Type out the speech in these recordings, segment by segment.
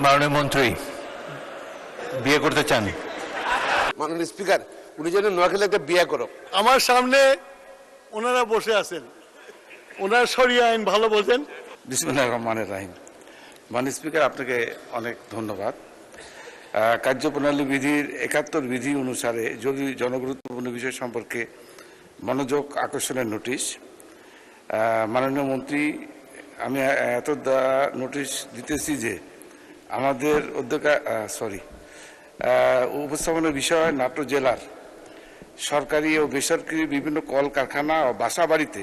মাননীয় মন্ত্রী বিয়ে করতে চান? মাননীয় স্পিকার, উনি যেন নোয়াখালী একটা বিয়ে করো। আমার সামনে ওনারা বসে আছেন, ওনার শরিয়া আইন ভালো বোঝেন। বিসমিল্লাহির রহমানির রহিম। মাননীয় স্পিকার, আপনাকে অনেক ধন্যবাদ। কার্যপ্রণালী বিধির ৭১ বিধি অনুসারে জরুরি জনগুরুত্বপূর্ণ বিষয় সম্পর্কে মনোযোগ আকর্ষণের নোটিশ। মাননীয় মন্ত্রী, আমি এত নোটিশ দিতেছি যে আমাদের উপস্থাপনের বিষয় নাটোর জেলার সরকারি ও বেসরকারি বিভিন্ন কল কারখানা ও বাসা বাড়িতে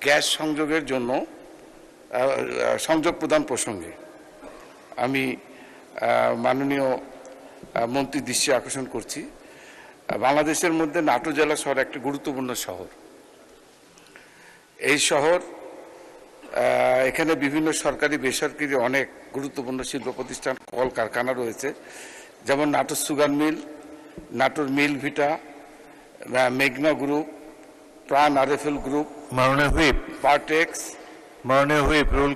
গ্যাস সংযোগের জন্য সংযোগ প্রদান প্রসঙ্গে আমি মাননীয় মন্ত্রীর দৃষ্টি আকর্ষণ করছি। বাংলাদেশের মধ্যে নাটোর জেলা শহর একটি গুরুত্বপূর্ণ শহর। এই শহর এখানে বিভিন্ন সরকারি বেসরকারি অনেক গুরুত্বপূর্ণ শিল্প প্রতিষ্ঠান কল কারখানা রয়েছে, যেমন নাটোর সুগার মিল, নাটোর মিল ভিটা, মেঘনা গ্রুপ, প্রাণ আরএফএল গ্রুপ, মাননীয় হুইপ পার্টেক্স। মাননীয় হুইপ রোল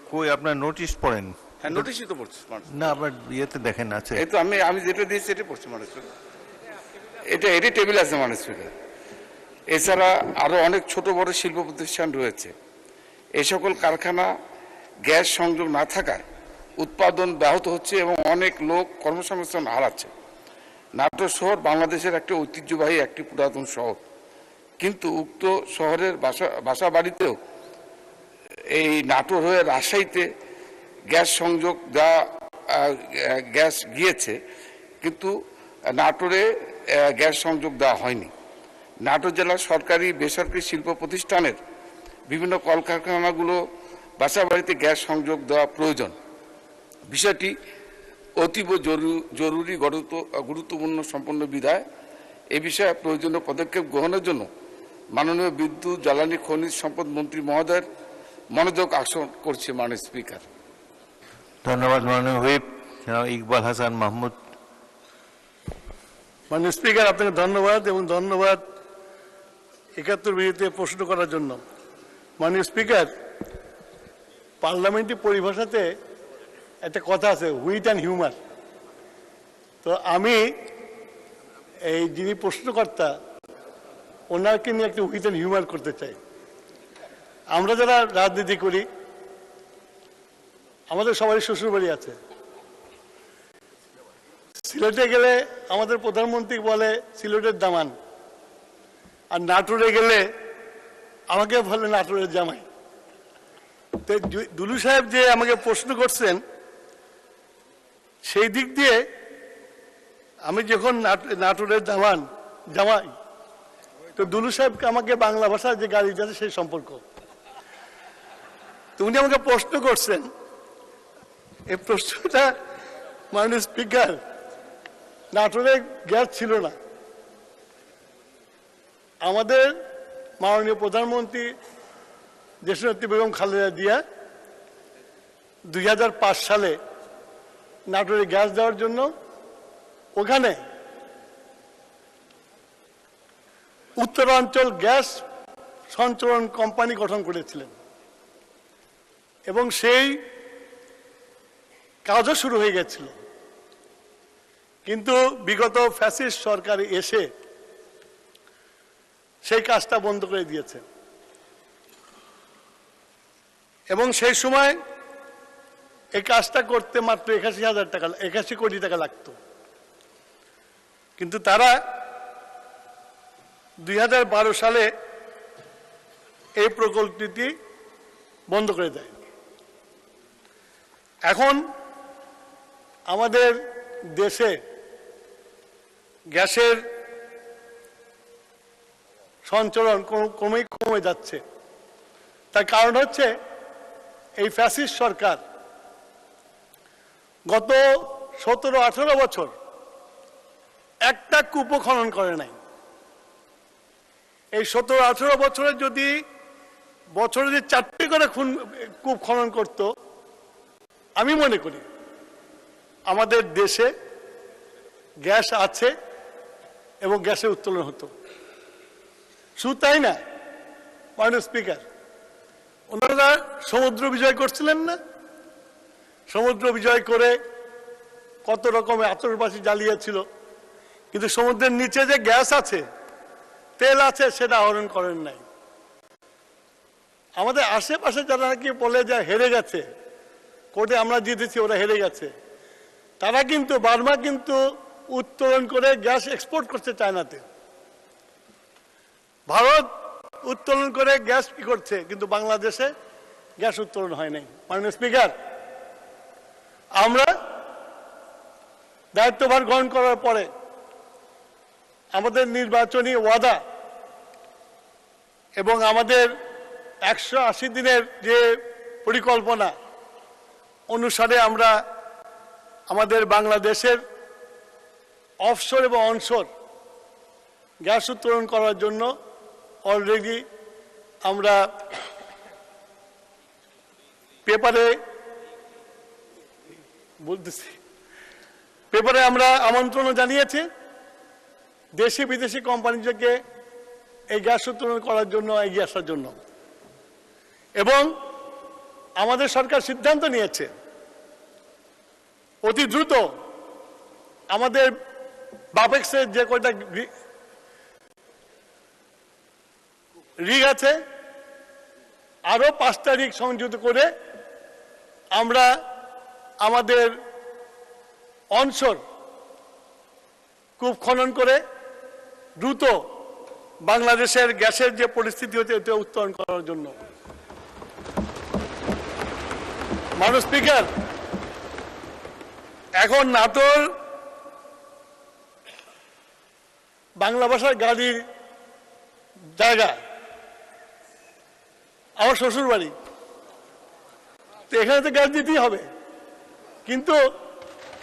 কই আপনার নোটিশ পড়েন? হ্যাঁ, নোটিশই তো পড়ছি। না, আপনার ইয়েতে দেখেন আছে। এই তো আমি যেটা দিয়েছি এটা পড়ছি মানুষ, এটা টেবিল আছে মানুষ। এছাড়া আরো অনেক ছোট বড় শিল্প প্রতিষ্ঠান রয়েছে। এই সকল কারখানা গ্যাস সংযোগ না থাকায় উৎপাদন ব্যাহত হচ্ছে এবং অনেক লোক কর্মসংস্থান হারাচ্ছে। নাটোর শহর বাংলাদেশের একটি ঐতিহ্যবাহী একটি পুরাতন শহর, কিন্তু উক্ত শহরের বাসা বাড়িতেও এই নাটোর হয়ে রাজশাহীতে গ্যাস সংযোগ গ্যাস গিয়েছে, কিন্তু নাটোরে গ্যাস সংযোগ দেওয়া হয়নি। নাটোর জেলার সরকারি বেসরকারি শিল্প প্রতিষ্ঠানের বিভিন্ন কলকারখানাগুলো বাসা বাড়িতে গ্যাস সংযোগ দেওয়া প্রয়োজন। বিষয়টি অতীব জরুরি গুরুত্বপূর্ণ সম্পন্ন বিধায় এ বিষয়ে প্রয়োজনীয় পদক্ষেপ গ্রহণের জন্য মাননীয় বিদ্যুৎ জ্বালানি খনিজ সম্পদ মন্ত্রী মহোদয়ের মনোযোগ আকর্ষণ করছে। মাননীয় স্পিকার, ধন্যবাদ। মাননীয় হুইপ ইকবাল হাসান মাহমুদ। মাননীয় স্পিকার, আপনাকে ধন্যবাদ এবং ধন্যবাদ ৭১ বিধিতে প্রশ্ন করার জন্য। মাননীয় স্পিকার, পার্লামেন্টারি পরিভাষাতে একটা কথা আছে, হুইট অ্যান্ড হিউমার। তো আমি এই যিনি প্রশ্নকর্তা ওনাকে নিয়ে একটা হুইট অ্যান্ড হিউমার করতে চাই। আমরা যারা রাজনীতি করি, আমাদের সবারই শ্বশুরবাড়ি আছে। সিলেটে গেলে আমাদের প্রধানমন্ত্রী বলে সিলেটের দামান, আর নাটোরে গেলে আমাকে বলে নাটোরের জামাই। তো দুলু সাহেব যে আমাকে প্রশ্ন করছেন, সেই দিক দিয়ে আমি যখন নাটোরের জামাই, তো দুলু সাহেবকে আমাকে বাংলা ভাষায় যে গাড়ি আছে সেই সম্পর্ক। তো উনি আমাকে প্রশ্ন করছেন, এই প্রশ্নটা মাননীয় স্পিকার, নাটোরে গ্যাস ছিল না। আমাদের মাননীয় প্রধানমন্ত্রী দেশনেত্রী বেগম খালেদা জিয়া ২০০৫ সালে নাটোরে গ্যাস দেওয়ার জন্য ওখানে উত্তরাঞ্চল গ্যাস সঞ্চালন কোম্পানি গঠন করেছিলেন এবং সেই কাজও শুরু হয়ে গেছিল। কিন্তু বিগত ফ্যাসিস্ট সরকার এসে সেই কাজটা বন্ধ করে দিয়েছে এবং সেই সময় এই কাজটা করতে মাত্র ৮১ কোটি টাকা লাগতো। কিন্তু তারা ২০১২ সালে এই প্রকল্পটি বন্ধ করে দেয়। এখন আমাদের দেশে গ্যাসের সঞ্চালন কমে যাচ্ছে। তার কারণ হচ্ছে এই ফ্যাসিস্ট সরকার গত ১৭-১৮ বছর একটা কূপও খনন করে নাই। এই ১৭-১৮ বছরে যদি বছরে যে ৪টি করে কূপ খনন করত, আমি মনে করি আমাদের দেশে গ্যাস আছে এবং গ্যাসের উত্তোলন হতো। শুধু তাই না, মাননীয় স্পিকার, ওনারা সমুদ্র বিজয় করছিলেন না, সমুদ্র বিজয় করে কত রকমের আতশবাজি জ্বালিয়েছিল, কিন্তু সমুদ্রের নিচে যে গ্যাস আছে, তেল আছে, সেটা আহরণ করেন নাই। আমাদের আশেপাশে যারা নাকি বলে যে হেরে গেছে, কোর্টে আমরা জিতেছি, ওরা হেরে গেছে, তারা কিন্তু বার্মা কিন্তু উত্তোলন করে গ্যাস এক্সপোর্ট করছে চায়নাতে। ভারত উত্তোলন করে গ্যাস কি করছে, কিন্তু বাংলাদেশে গ্যাস উত্তোলন হয় নাই। মাননীয় স্পিকার, আমরা দায়িত্বভার গ্রহণ করার পরে আমাদের নির্বাচনী ওয়াদা এবং আমাদের 180 দিনের যে পরিকল্পনা অনুসারে আমরা আমাদের বাংলাদেশের অফশোর এবং অনশোর গ্যাস উত্তোলন করার জন্য অলরেডি আমরা পেপারে আমরা আমন্ত্রণ জানিয়েছি দেশি বিদেশি কোম্পানিদেরকে এই গ্যাস উত্তোলন করার জন্য এগিয়ে আসার জন্য। এবং আমাদের সরকার সিদ্ধান্ত নিয়েছে অতি দ্রুত আমাদের বাপেক্সের যে কয়টা রিগ আছে, আরো 5টা রিগ সংযুক্ত করে আমরা আমাদের অনশোর কূপ খনন করে দ্রুত বাংলাদেশের গ্যাসের যে পরিস্থিতি হচ্ছে এটা উত্তোলন করার জন্য। মাননীয় স্পিকার, এখন নাটোর বাংলা ভাষার গাড়ির জায়গা, আমার শ্বশুর বাড়ি, তো এখানে তো গ্যাস দিতেই হবে। কিন্তু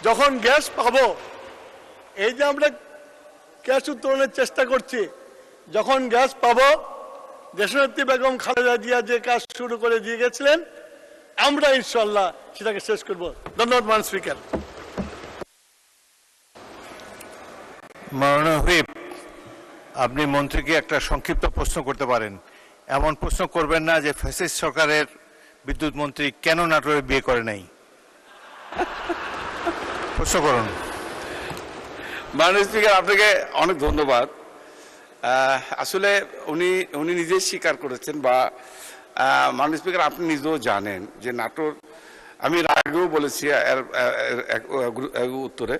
যখন গ্যাস পাবো, এই যে আমরা গ্যাস উত্তোলনের চেষ্টা করছি, যখন গ্যাস পাবো, দেশনেত্রী বেগম খালেদা জিয়া যে কাজ শুরু করে দিয়ে গেছিলেন, আমরা ইনশাল্লাহ সেটাকে শেষ করব। ধন্যবাদ মাননীয় স্পিকার। মাননীয় হুইপ, আপনি মন্ত্রীকে একটা সংক্ষিপ্ত প্রশ্ন করতে পারেন। এমন প্রশ্ন করবেন না যে ফ্যাসিস্ট সরকারের বিদ্যুৎ মন্ত্রী কেন নাটোরে বিয়ে করে নাই। প্রশ্ন করুন। মাননীয় স্পিকার, আপনাকে অনেক ধন্যবাদ। আসলে উনি নিজেই স্বীকার করেছেন, বা মাননীয় স্পিকার আপনি নিজেও জানেন যে নাটোর, আমি এর আগেও বলেছি উত্তরে,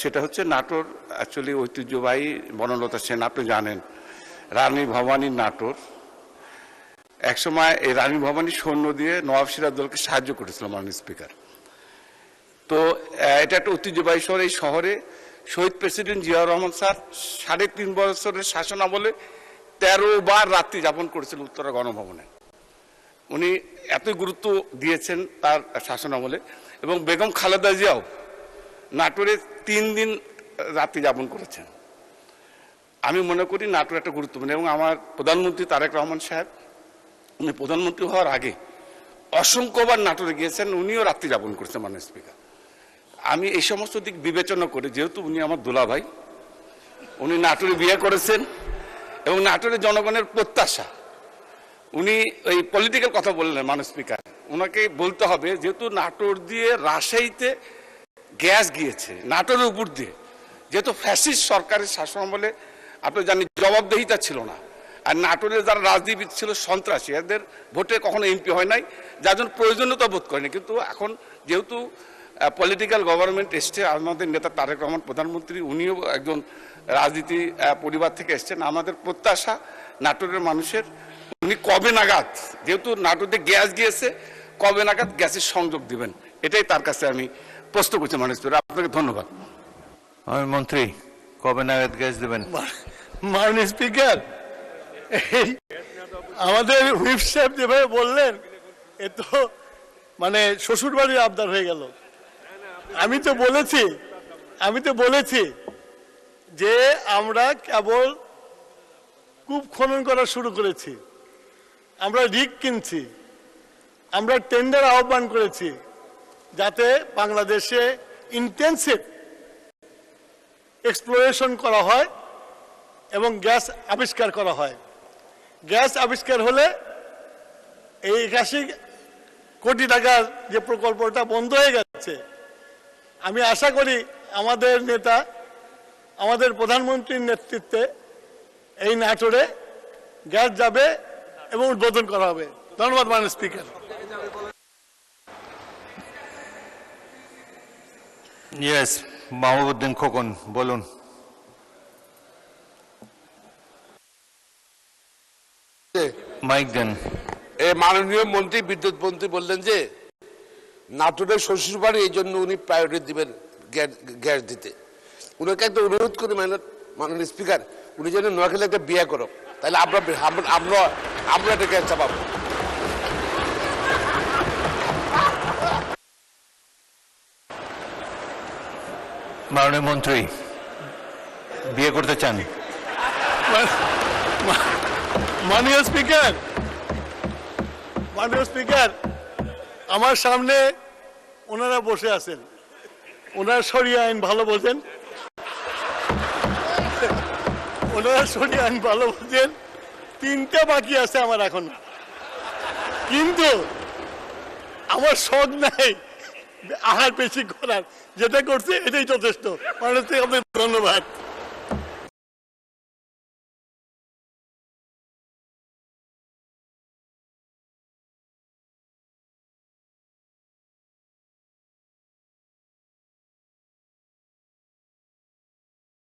সেটা হচ্ছে নাটোর অ্যাকচুয়ালি ঐতিহ্যবাহী বনলতা সেন, আপনি জানেন রানী ভবানীর নাটোর। একসময় এই রানী ভবানী সৈন্য দিয়ে নওয়াব সিরাজদৌলকে সাহায্য করেছিল মাননীয় স্পিকার। তো এটা একটা ঐতিহ্যবাহী শহর। এই শহরে শহীদ প্রেসিডেন্ট জিয়াউর রহমান স্যার 3.5 বছরের শাসন আমলে 13 বার রাত্রি যাপন করেছেন উত্তরা গণভবনে। উনি এতই গুরুত্ব দিয়েছেন তার শাসন আমলে। এবং বেগম খালেদা জিয়াও নাটোরে 3 দিন রাত্রি যাপন করেছেন। আমি মনে করি নাটোর একটা গুরুত্বপূর্ণ। এবং আমার প্রধানমন্ত্রী তারেক রহমান সাহেব, উনি প্রধানমন্ত্রী হওয়ার আগে অসংখ্যবার নাটোরে গিয়েছেন, উনিও রাত্রি যাপন করেছেন মাননীয় স্পিকার। আমি এই সমস্ত দিক বিবেচনা করে, যেহেতু উনি আমার দুলাভাই, উনি নাটোরে বিয়ে করেছেন এবং নাটোরের জনগণের প্রত্যাশা, উনি ওই পলিটিক্যাল কথা বললেন মাননীয় স্পিকার, ওনাকে বলতে হবে যেহেতু নাটোর দিয়ে রাজশাহীতে গ্যাস গিয়েছে, নাটোরের উপর দিয়ে, যেহেতু ফ্যাসিস্ট সরকারের শাসন আমলে আপনি জানেন জবাবদিহিতা ছিল না, আর নাটোরের যারা রাজনীতিবিদ ছিল সন্ত্রাসী, এদের ভোটে কখনো এমপি হয় নাই, যার জন্য প্রয়োজনীয়তা বোধ করেনি। কিন্তু এখন যেহেতু পলিটিক্যাল গভর্নমেন্ট এসছে, আমাদের নেতা তারেক রহমান প্রধানমন্ত্রী, উনিও একজন রাজনীতি পরিবার থেকে এসছেন, আমাদের প্রত্যাশা নাটোরের মানুষের, উনি কবে নাগাদ, যেহেতু নাটোরে গ্যাস গিয়েছে, কবে নাগাদ গ্যাসের সংযোগ দিবেন, এটাই তার কাছে আমি প্রশ্ন করছি মাননীয় স্পিকার। আপনাকে ধন্যবাদ। মন্ত্রী, কবে নাগাদ গ্যাস দেবেন? মাননীয় স্পিকার, আমাদের হুইপ সাহেব যেভাবে বললেন, এ তো মানে শ্বশুর বাড়ির আবদার হয়ে গেল। আমি তো বলেছি যে আমরা কেবল কূপ খনন করা শুরু করেছি, আমরা রিগ কিনছি, আমরা টেন্ডার আহ্বান করেছি, যাতে বাংলাদেশে ইন্টেন্সিভ এক্সপ্লোরেশন করা হয় এবং গ্যাস আবিষ্কার করা হয়। গ্যাস আবিষ্কার হলে এই গ্যাসই কোটি টাকার যে প্রকল্পটা বন্ধ হয়ে গেছে, আমি আশা করি আমাদের নেতা, আমাদের প্রধানমন্ত্রীর নেতৃত্বে এই নাটোরে গ্যাস যাবে এবং উদ্বোধন করা হবে। ধন্যবাদ মাননীয় স্পিকার। ইয়েস, মাহবুবউদ্দিন খোকন বলুন। মাইক দেন। মাননীয় মন্ত্রী, বিদ্যুৎ মন্ত্রী বললেন যে নাটোরের শ্বশুরবাড়ি, এই জন্য উনি প্রায়োরিটি দিবেন গ্যাস দিতে। উনাকে একটা অনুরোধ করি মাননীয় স্পিকার, উনি যেন নোয়াখালী একটা বিয়ে করো, তাহলে আমরা একটা গ্যাসটা পাবো। মাননীয় মন্ত্রী বিয়ে করতে চান? মাননীয় স্পিকার, আমার সামনে ওনারা বসে আছেন, ওনারা শরিয়া আইন ভালো বোঝেন, তিনটা বাকি আছে আমার এখন, কিন্তু আমার শখ নাই আহার বেশি করার, যেটা করছে এটাই যথেষ্ট। মানুষ আপনাকে ধন্যবাদ।